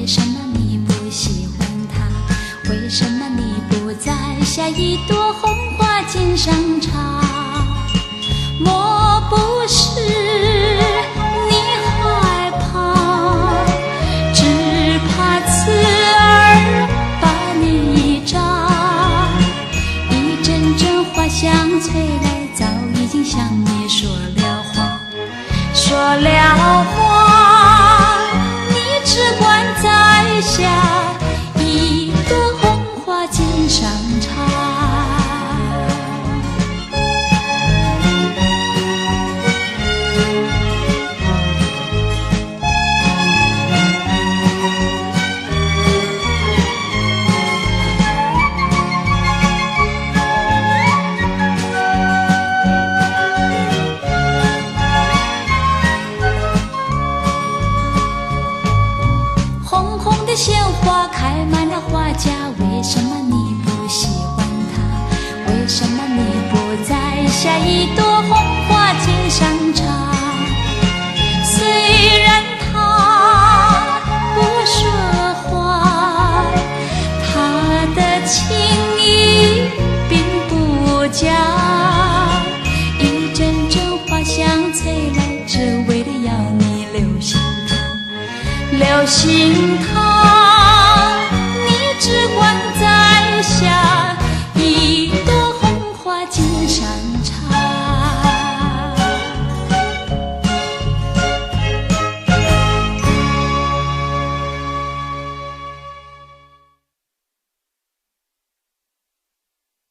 为什么你不喜欢他？为什么你不再下一朵红花锦上插？莫不是你害怕，只怕刺儿把你一扎，一阵阵花香吹来，早已经向你说了话，说了话，你只管摘下一朵红花锦上插。鲜花开满了花架，为什么你不喜欢它？为什么你不再下一朵红花锦上插？虽然他不说话，他的情意并不假，一阵阵花香吹来，只为了要你留心他，留心他。